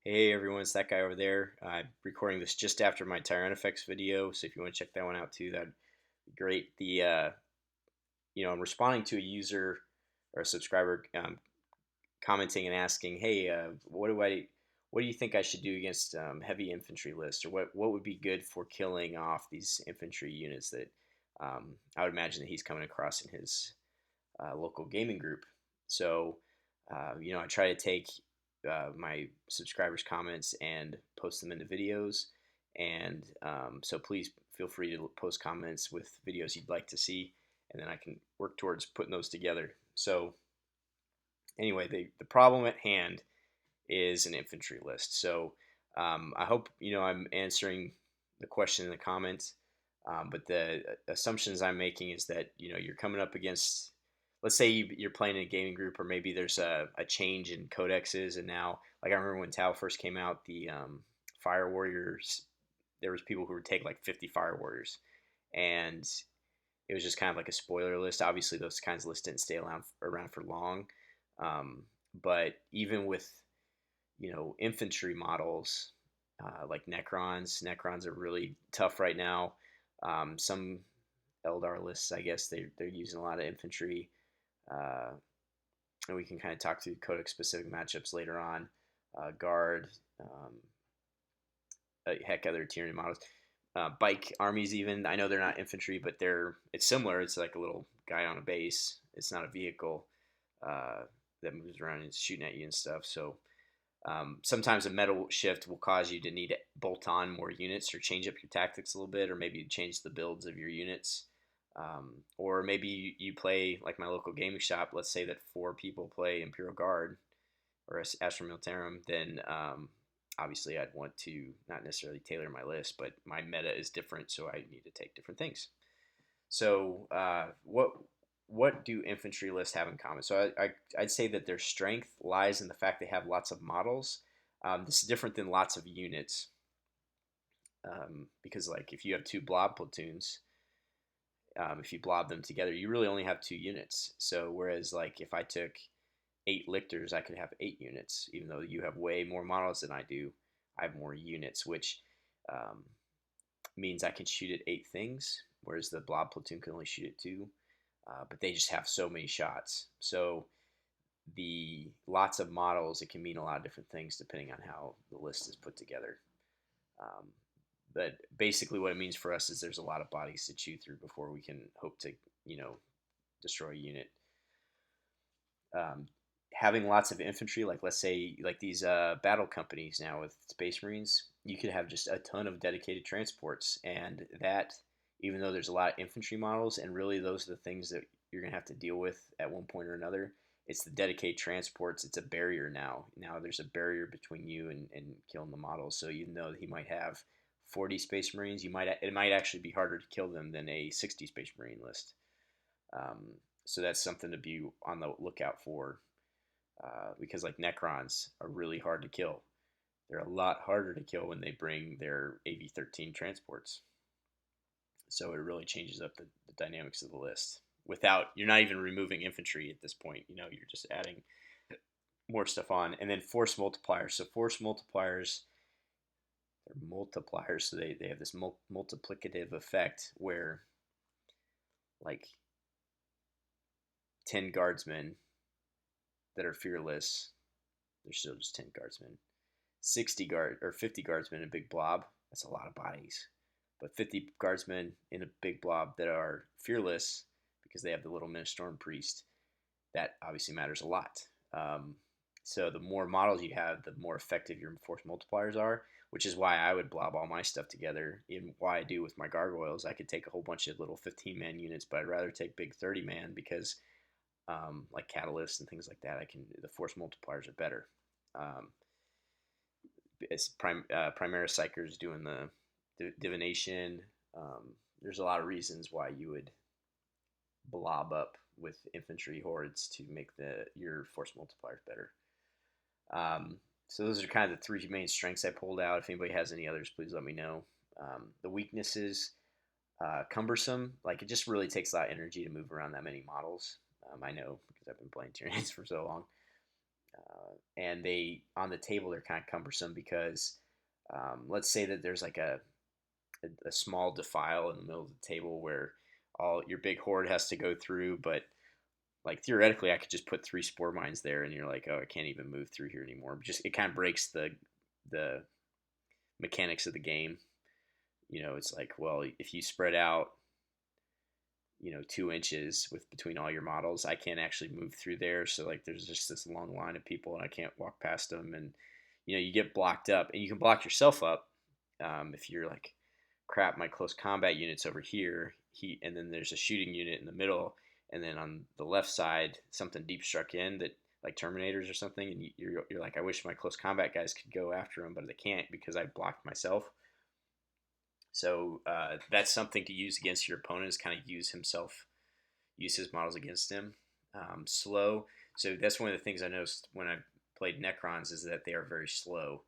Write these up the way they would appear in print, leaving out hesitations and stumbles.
Hey everyone, it's that guy over there. I'm recording this just after my Tyranid video, so if you want to check that one out too, that'd be great. I'm responding to a user or a subscriber commenting and asking, "Hey, what do you think I should do against heavy infantry lists, or what would be good for killing off these infantry units that I would imagine that he's coming across in his local gaming group?" So, I try to take my subscribers' comments and post them into videos. And so please feel free to post comments with videos you'd like to see, and then I can work towards putting those together. So, anyway, the problem at hand is an infantry list. So, I hope I'm answering the question in the comments. But the assumptions I'm making is that you're coming up against, let's say you're playing in a gaming group, or maybe there's a change in codexes, and now, like I remember when Tau first came out, the Fire Warriors, there was people who would take like 50 Fire Warriors, and it was just kind of like a spoiler list. Obviously, those kinds of lists didn't stay around for long, um, but even with infantry models like Necrons are really tough right now. Some Eldar lists, I guess they're using a lot of infantry, uh, and we can kind of talk through codex specific matchups later on. Guard, heck, other Tyranid models, bike armies. Even I know they're not infantry, but it's similar. It's like a little guy on a base. It's not a vehicle uh, that moves around and is shooting at you and stuff. So sometimes a metal shift will cause you to need to bolt on more units or change up your tactics a little bit, or maybe change the builds of your units. Or maybe you play like my local gaming shop. Let's say that four people play Imperial Guard or Astra Militarum, then obviously I'd want to not necessarily tailor my list, but my meta is different, so I need to take different things. So what do infantry lists have in common? So I'd say that their strength lies in the fact they have lots of models. This is different than lots of units, because like if you have two blob platoons, if you blob them together, you really only have two units. So whereas like if I took 8 lictors, I could have 8 units, even though you have way more models than I do. I have more units, which um, means I can shoot at 8 things, whereas the blob platoon can only shoot at two. But they just have so many shots. So the lots of models, it can mean a lot of different things depending on how the list is put together. Um, but basically, what it means for us is there's a lot of bodies to chew through before we can hope to, you know, destroy a unit. Having lots of infantry, like let's say like these battle companies now with Space Marines, you could have just a ton of dedicated transports, and that, even though there's a lot of infantry models, and really those are the things that you're gonna have to deal with at one point or another. It's the dedicated transports. It's a barrier now. Now there's a barrier between you and killing the models. So even though he might have 40 Space Marines, it might actually be harder to kill them than a 60 Space Marine list. So that's something to be on the lookout for, because like Necrons are really hard to kill. They're a lot harder to kill when they bring their AV-13 transports. So it really changes up the dynamics of the list. Without You're not even removing infantry at this point. You're just adding more stuff on, and then force multipliers. So force multipliers, they're multipliers. So they have this multiplicative effect where like 10 guardsmen that are fearless, they're still just 10 guardsmen. 50 guardsmen in a big blob, that's a lot of bodies. But 50 guardsmen in a big blob that are fearless because they have the little Ministorm priest, that obviously matters a lot. So the more models you have, the more effective your force multipliers are, which is why I would blob all my stuff together. And why I do with my gargoyles, I could take a whole bunch of little 15-man units, but I'd rather take big 30-man because like catalysts and things like that, the force multipliers are better. Um, Primaris Psychers doing the divination. There's a lot of reasons why you would blob up with infantry hordes to make your force multipliers better. So those are kind of the three main strengths I pulled out. If anybody has any others, please let me know. The weaknesses, cumbersome. Like it just really takes a lot of energy to move around that many models. I know because I've been playing Tyranids for so long. And they on the table they're kind of cumbersome because let's say that there's like a small defile in the middle of the table where all your big horde has to go through, but like theoretically I could just put 3 spore mines there and you're like, oh, I can't even move through here anymore. Just it kind of breaks the mechanics of the game. It's like, well, if you spread out 2 inches with between all your models, I can't actually move through there. So like there's just this long line of people and I can't walk past them. And you get blocked up, and you can block yourself up if you're like, crap, my close combat unit's over here, and then there's a shooting unit in the middle, and then on the left side something deep struck in, that like Terminators or something, and you're like, I wish my close combat guys could go after him, but they can't because I blocked myself. So that's something to use against your opponent, is kind of use his models against him. Slow. So that's one of the things I noticed when I played Necrons, is that they are very slow,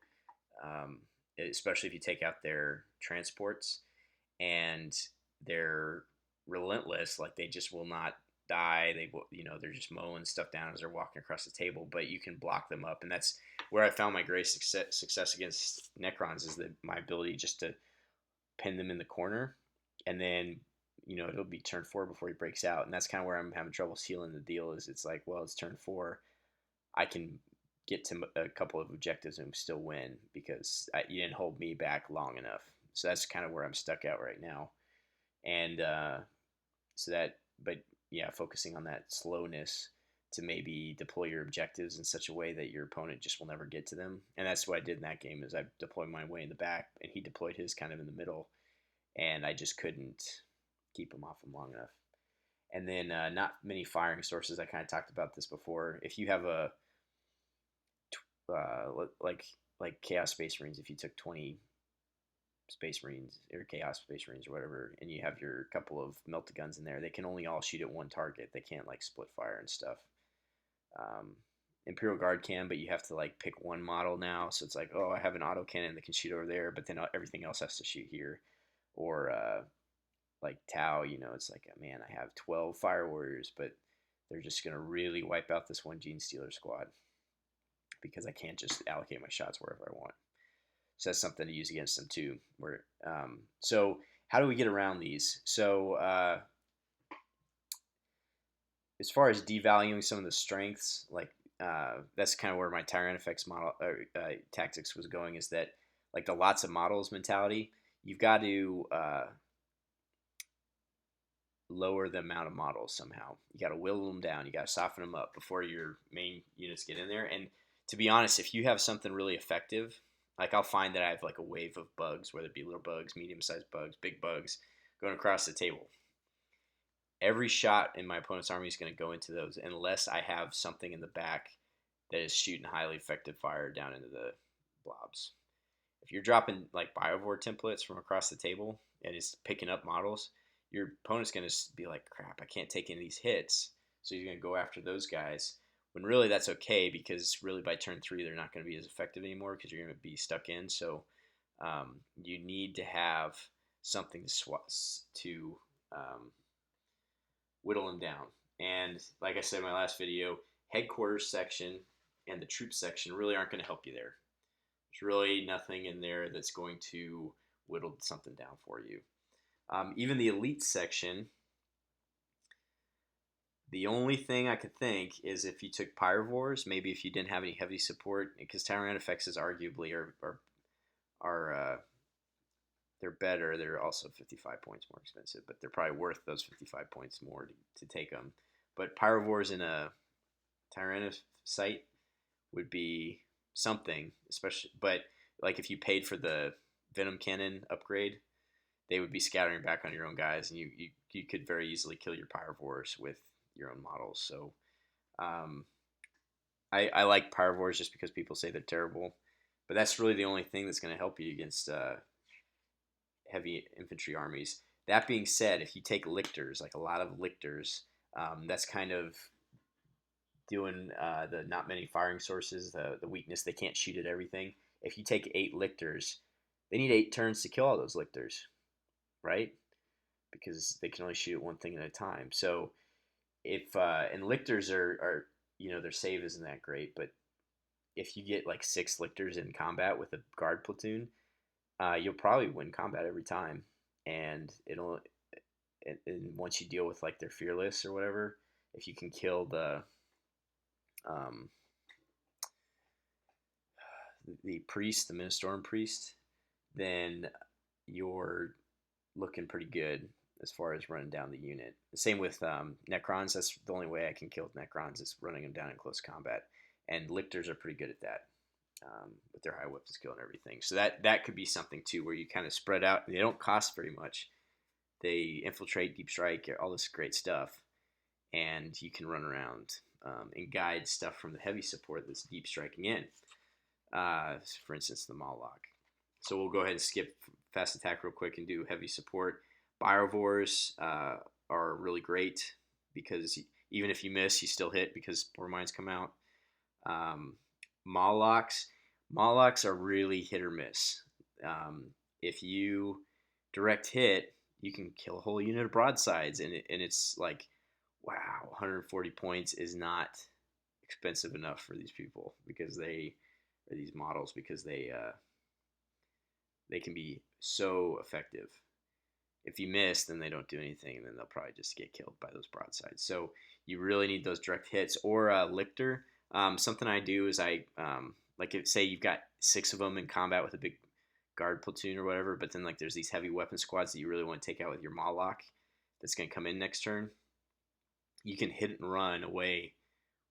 especially if you take out their transports, and they're relentless. Like they just will not die. They're just mowing stuff down as they're walking across the table, but you can block them up, and that's where I found my greatest success against Necrons, is that my ability just to pin them in the corner, and then it'll be turn 4 before he breaks out, and that's kind of where I'm having trouble sealing the deal. Is it's like, well, it's turn 4, I can get to a couple of objectives and still win because you didn't hold me back long enough. So that's kind of where I'm stuck at right now, and but yeah, focusing on that slowness to maybe deploy your objectives in such a way that your opponent just will never get to them. And that's what I did in that game, is I deployed my way in the back and he deployed his kind of in the middle, and I just couldn't keep him off him long enough. And then not many firing sources. I kind of talked about this before. If you have a like Chaos Space Marines, if you took 20 Space Marines or Chaos Space Marines or whatever, and you have your couple of melta-guns in there, they can only all shoot at one target. They can't like split fire and stuff. Imperial Guard can, but you have to like pick one model now. So it's like, oh, I have an autocannon that can shoot over there, but then everything else has to shoot here. Or like Tau, it's like, man, I have 12 Fire Warriors, but they're just going to really wipe out this one Gene Stealer squad because I can't just allocate my shots wherever I want. So that's something to use against them too. So how do we get around these? So as far as devaluing some of the strengths, like that's kind of where my Tyranid model tactics was going, is that like the lots of models mentality, you've got to lower the amount of models somehow. You got to whittle them down. You got to soften them up before your main units get in there. And to be honest, if you have something really effective, like I'll find that I have like a wave of bugs, whether it be little bugs, medium-sized bugs, big bugs, going across the table. Every shot in my opponent's army is going to go into those unless I have something in the back that is shooting highly effective fire down into the blobs. If you're dropping like Biovore templates from across the table and it's picking up models, your opponent's going to be like, crap, I can't take any of these hits. So you're going to go after those guys. When really that's okay, because really by turn 3 they're not going to be as effective anymore because you're going to be stuck in. So you need to have something to whittle them down. And like I said in my last video, headquarters section and the troop section really aren't going to help you there. There's really nothing in there that's going to whittle something down for you. Even the elite section, the only thing I could think is if you took Pyrovores, maybe if you didn't have any heavy support, because Tyranid effects arguably are they're better. They're also 55 points more expensive, but they're probably worth those 55 points more to take them. But Pyrovores in a Tyranid site would be something, especially. But like if you paid for the Venom Cannon upgrade, they would be scattering back on your own guys, and you could very easily kill your Pyrovores with your own models. So I like Pyrovores just because people say they're terrible, but that's really the only thing that's going to help you against heavy infantry armies. That being said, if you take lictors, like a lot of lictors, that's kind of doing the not many firing sources, the weakness, they can't shoot at everything. If you take 8 lictors, they need 8 turns to kill all those lictors, right? Because they can only shoot one thing at a time. So if and lictors are their save isn't that great, but if you get like 6 lictors in combat with a guard platoon, you'll probably win combat every time. And and once you deal with like their fearless or whatever, if you can kill um, the priest, the Ministorum priest, then you're looking pretty good as far as running down the unit. The same with Necrons. That's the only way I can kill Necrons is running them down in close combat. And lictors are pretty good at that with their high weapon skill and everything. So that could be something too, where you kind of spread out. They don't cost very much. They infiltrate, deep strike, all this great stuff, and you can run around and guide stuff from the heavy support that's deep striking in. For instance, the Moloch. So we'll go ahead and skip fast attack real quick and do heavy support. Byrivores are really great because even if you miss, you still hit because spore mines come out. Molochs are really hit or miss. If you direct hit, you can kill a whole unit of broadsides, and it's like, wow, 140 points is not expensive enough for these people because these models because they can be so effective. If you miss, then they don't do anything, and then they'll probably just get killed by those broadsides. So you really need those direct hits or lictor. Something I do is like say you've got 6 of them in combat with a big guard platoon or whatever, but then like there's these heavy weapon squads that you really want to take out with your Moloch that's going to come in next turn. You can hit and run away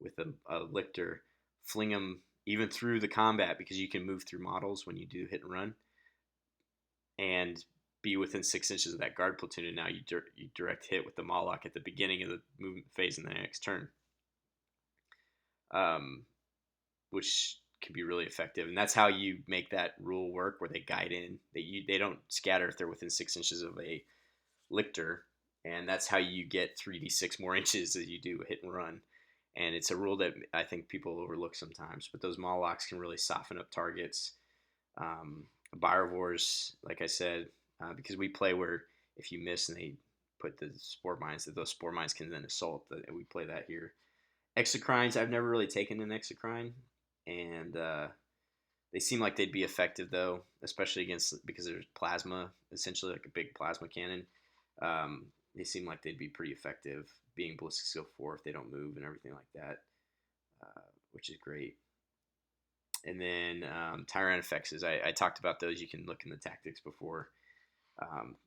with a lictor, fling them even through the combat because you can move through models when you do hit and run, and be within 6 inches of that guard platoon. And now you direct hit with the Moloch at the beginning of the movement phase in the next turn, which can be really effective. And that's how you make that rule work, where they guide in. They don't scatter if they're within 6 inches of a lictor, and that's how you get 3d6 more inches as you do a hit and run. And it's a rule that I think people overlook sometimes, but those Molochs can really soften up targets. Byrivores, like I said, because we play where if you miss and they put the spore mines, that those spore mines can then assault. We play that here. Exocrines, I've never really taken an Exocrine, and they seem like they'd be effective though, especially because there's plasma, essentially like a big plasma cannon. They seem like they'd be pretty effective, being ballistic skill 4 if they don't move and everything like that, which is great. And then Tyranid, I talked about those. You can look in the tactics before.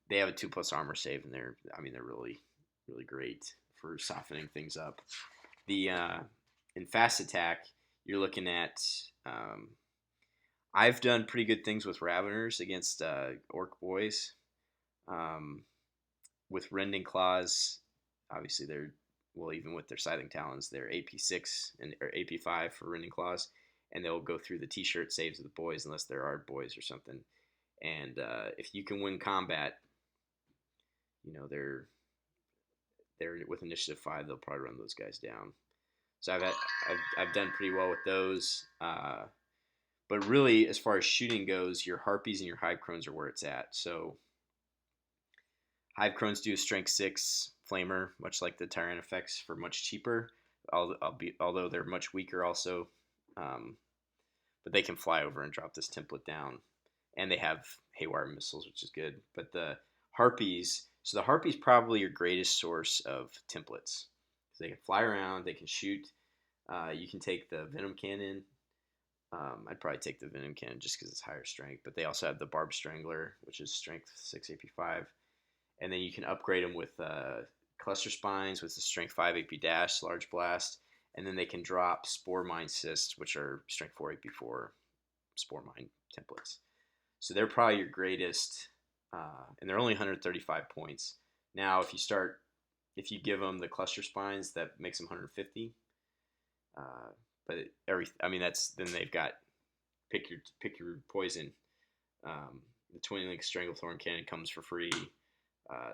They have a 2+ armor save, and they're really, really great for softening things up. In fast attack, you're looking at. I've done pretty good things with Raveners against Orc boys. With Rending Claws, obviously even with their Scything Talons, they're AP6 or AP5 for Rending Claws, and they'll go through the T-shirt saves of the boys unless they're Ard boys or something. And if you can win combat, they're with initiative 5, they'll probably run those guys down. So I've done pretty well with those. But really, as far as shooting goes, your Harpies and your Hive Crones are where it's at. So Hive Crones do a Strength 6 Flamer, much like the Tyranid effects, for much cheaper. Although they're much weaker also. But they can fly over and drop this template down. And they have Haywire missiles, which is good. But the Harpies, so the Harpies probably your greatest source of templates. So they can fly around, they can shoot. You can take the Venom Cannon. I'd probably take the Venom Cannon just because it's higher strength. But they also have the Barb Strangler, which is Strength 6 AP5. And then you can upgrade them with Cluster Spines, with the Strength 5 AP Dash, Large Blast. And then they can drop Spore Mine Cysts, which are Strength 4 AP4 Spore Mine templates. So they're probably your greatest, and they're only 135 points. Now, if you give them the Cluster Spines, that makes them 150. Then they've got pick your poison. The Twin Link Stranglethorn Cannon comes for free.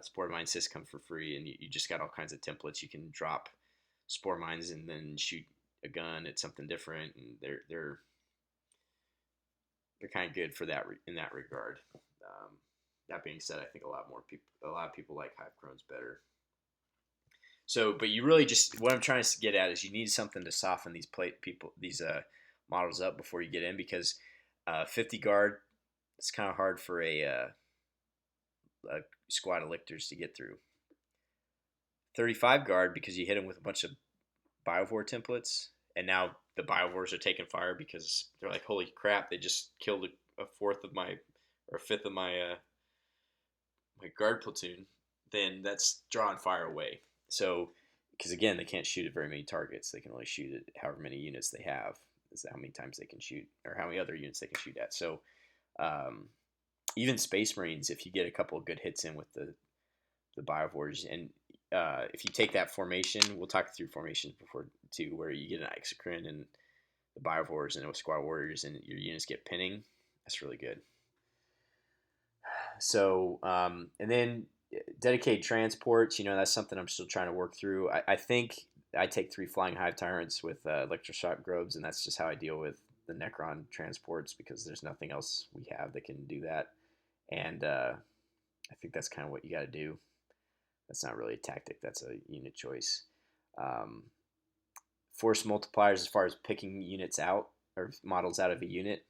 Spore Mine Cyst comes for free, and you just got all kinds of templates. You can drop Spore Mines and then shoot a gun at something different, and they're kind of good for that in that regard. That being said, I think a lot of people like Hive Crones better. So, but you really what I'm trying to get at is you need something to soften these models up before you get in, because 50 guard, it's kind of hard for a squad of lictors to get through. 35 guard, because you hit them with a bunch of Biovore templates, and now the Biovores are taking fire because they're like, holy crap, they just killed a fourth of my, or a fifth of my my guard platoon. Then that's drawing fire away. So, because again, they can't shoot at very many targets. They can only shoot at however many units they have. Is how many times they can shoot, or how many other units they can shoot at. So, even Space Marines, if you get a couple of good hits in with the Biovores, and if you take that formation, we'll talk through formations before too, where you get an Exocrine and the Biovores and Squad Warriors, and your units get pinning. That's really good. So, and then dedicated transports, that's something I'm still trying to work through. I think I take 3 Flying Hive Tyrants with Electroshock Grobes, and that's just how I deal with the Necron transports, because there's nothing else we have that can do that. And I think that's kind of what you got to do. That's not really a tactic. That's a unit choice. Force multipliers, as far as picking units out or models out of a unit.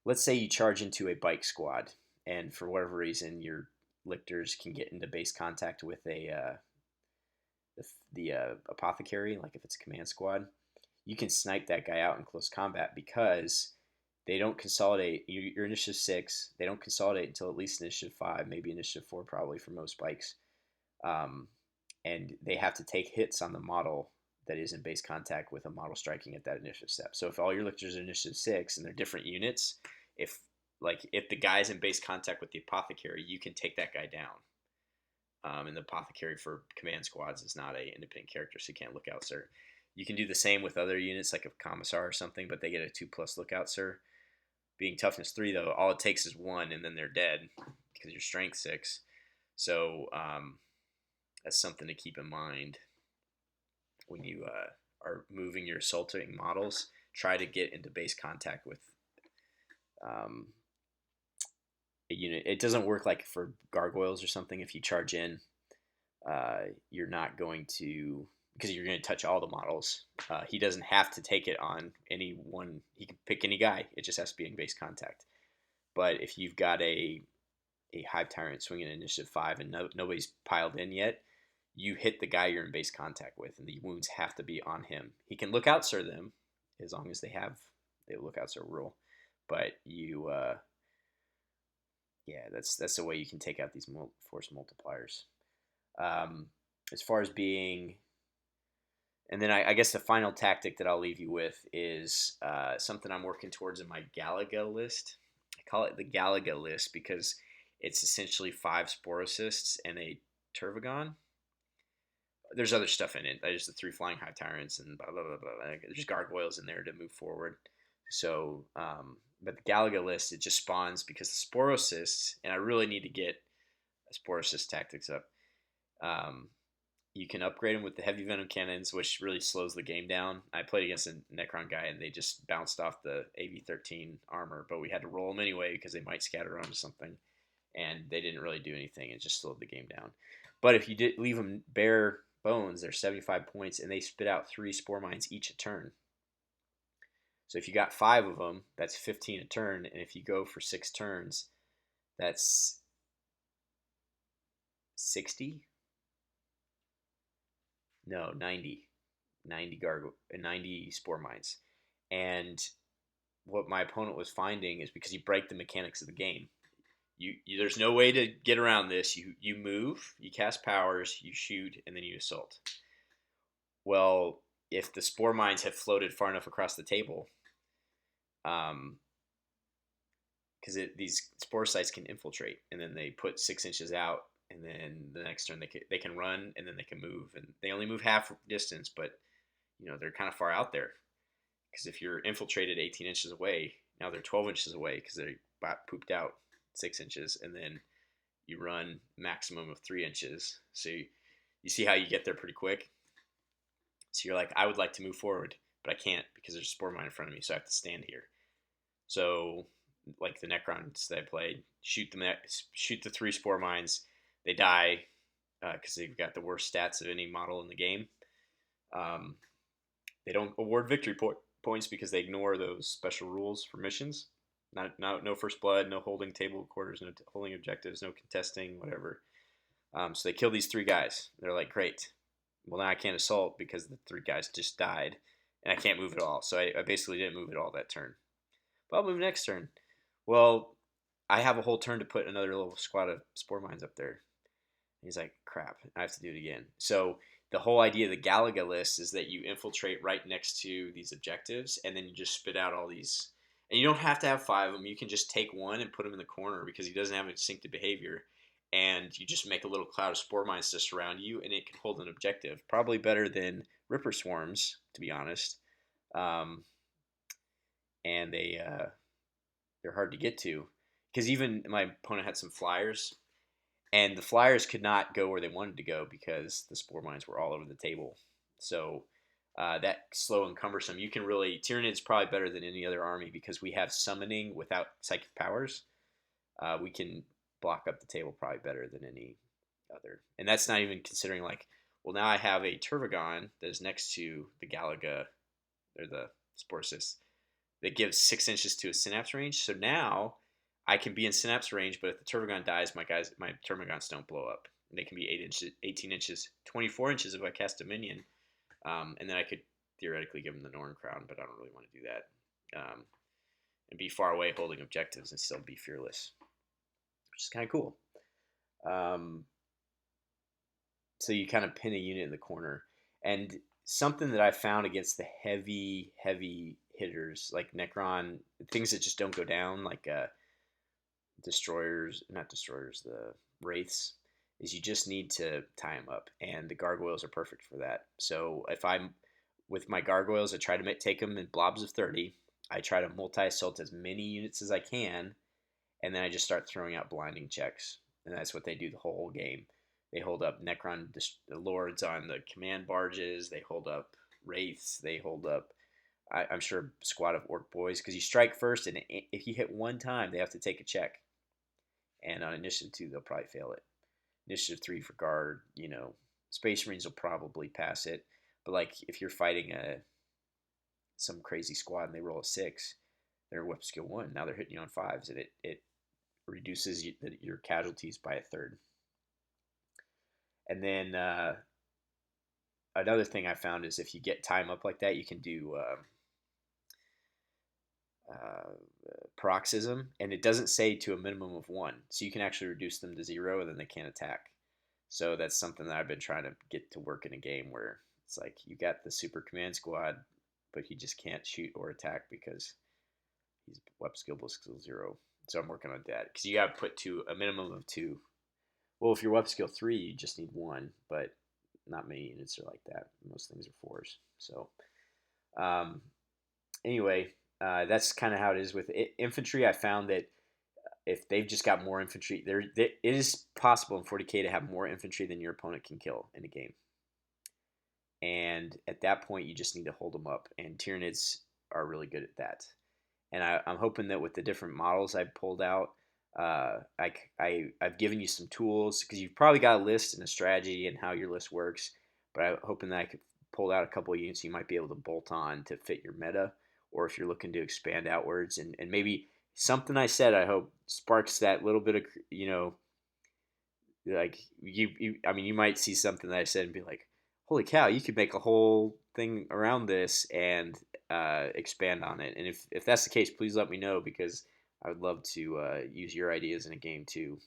Let's say you charge into a bike squad, and for whatever reason, your lictors can get into base contact with the apothecary, like if it's a command squad. You can snipe that guy out in close combat, because they don't consolidate. You're initiative 6. They don't consolidate until at least initiative 5, maybe initiative 4, probably for most bikes. And they have to take hits on the model that is in base contact with a model striking at that initiative step. So if all your lictors are initiative 6 and they're different units, if the guy's in base contact with the apothecary, you can take that guy down. And the apothecary for command squads is not a independent character, so you can't look out, sir. You can do the same with other units, like a commissar or something, but they get a 2+ lookout, sir. Being toughness 3, though, all it takes is 1, and then they're dead because you're strength 6. So that's something to keep in mind when you are moving your assaulting models. Try to get into base contact with a unit. It doesn't work like for gargoyles or something. If you charge in, you're not going to, because you're going to touch all the models. He doesn't have to take it on any one. He can pick any guy. It just has to be in base contact. But if you've got a Hive Tyrant swinging initiative 5 and nobody's piled in yet, you hit the guy you're in base contact with, and the wounds have to be on him. He can lookout sir them, as long as they have the lookout sir rule. But you, that's the way you can take out these force multipliers. As far as being, and then I guess the final tactic that I'll leave you with is something I'm working towards in my Galaga list. I call it the Galaga list because it's essentially 5 Sporocysts and a Turvagon. There's other stuff in it. There's the 3 Flying Hive Tyrants and blah, blah, blah, blah. There's gargoyles in there to move forward. So, but the Galaga list, it just spawns because the Sporocysts, and I really need to get a Sporocyst tactics up. You can upgrade them with the heavy venom cannons, which really slows the game down. I played against a Necron guy, and they just bounced off the AV-13 armor, but we had to roll them anyway because they might scatter onto something, and they didn't really do anything. It just slowed the game down. But if you did leave them bare bones, they're 75 points, and they spit out 3 spore mines each a turn. So if you got 5 of them, that's 15 a turn, and if you go for 6 turns, that's 60. No, 90 spore mines. And what my opponent was finding is, because you break the mechanics of the game, you there's no way to get around this. You move, you cast powers, you shoot, and then you assault. Well, if the spore mines have floated far enough across the table, because these spore sites can infiltrate, and then they put 6 inches out, and then the next turn they can run, and then they can move, and they only move half distance, but they're kind of far out there, because if you're infiltrated 18 inches away, now they're 12 inches away because they got pooped out 6 inches, and then you run maximum of 3 inches. So you see how you get there pretty quick. So you're like, I would like to move forward, but I can't because there's a spore mine in front of me, so I have to stand here. So like the Necrons that I played, shoot the 3 spore mines. They die because they've got the worst stats of any model in the game. They don't award victory points because they ignore those special rules for missions. No first blood, no holding table quarters, no holding objectives, no contesting, whatever. So they kill these 3 guys. They're like, great. Well, now I can't assault because the 3 guys just died, and I can't move at all. So I basically didn't move at all that turn. But I'll move next turn. Well, I have a whole turn to put another little squad of spore mines up there. He's like, crap, I have to do it again. So the whole idea of the Galaga list is that you infiltrate right next to these objectives, and then you just spit out all these. And you don't have to have 5 of them. You can just take one and put him in the corner because he doesn't have instinctive behavior. And you just make a little cloud of spore mines to surround you, and it can hold an objective. Probably better than Ripper Swarms, to be honest. Um, and they're hard to get to because even my opponent had some flyers, and the flyers could not go where they wanted to go because the spore mines were all over the table. So that slow and cumbersome. You can really Tyranid's probably better than any other army because we have summoning without psychic powers. We can block up the table probably better than any other, and that's not even considering like, well, now I have a Turvagon that is next to the Galaga or the Sporcis that gives 6 inches to a synapse range. So now I can be in synapse range, but if the Turvagon dies, my Termagants don't blow up. And they can be 8 inches, 18 inches, 24 inches if I cast Dominion. And then I could theoretically give them the Norn Crown, but I don't really want to do that. And be far away holding objectives and still be fearless, which is kind of cool. So you kind of pin a unit in the corner. And something that I found against the heavy hitters like Necron, things that just don't go down, like the wraiths, is you just need to tie them up, and the gargoyles are perfect for that. So if I'm with my gargoyles, I try to take them in blobs of 30. I try to multi-assault as many units as I can, and then I just start throwing out blinding checks, and that's what they do the whole game. They hold up Necron lords on the command barges. They hold up wraiths. They hold up, I'm sure, a squad of orc boys, because you strike first, and if you hit one time, they have to take a check. And on initiative 2, they'll probably fail it. Initiative 3 for guard, Space Marines will probably pass it. But like if you're fighting some crazy squad and they roll a 6, they're weapon skill 1. Now they're hitting you on 5s, and it reduces your casualties by a third. And then another thing I found is if you get time up like that, you can do paroxysm, and it doesn't say to a minimum of 1, so you can actually reduce them to 0, and then they can't attack. So that's something that I've been trying to get to work in a game where it's like you got the super command squad, but he just can't shoot or attack because he's weapon skill 0. So I'm working on that because you got to put a minimum of 2. Well, if you're weapon skill 3, you just need 1, but not many units are like that. Most things are 4s. So anyway, that's kind of how it is with infantry. I found that if they've just got more infantry, it is possible in 40k to have more infantry than your opponent can kill in a game. And at that point, you just need to hold them up. And Tyranids are really good at that. And I'm hoping that with the different models I pulled out, I've given you some tools because you've probably got a list and a strategy and how your list works. But I'm hoping that I could pull out a couple of units you might be able to bolt on to fit your meta, or if you're looking to expand outwards, and maybe something I said, I hope sparks that little bit of, like you might see something that I said and be like, holy cow, you could make a whole thing around this and expand on it. And if that's the case, please let me know because I would love to use your ideas in a game too.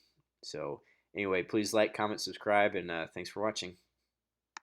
So anyway, please like, comment, subscribe, and thanks for watching.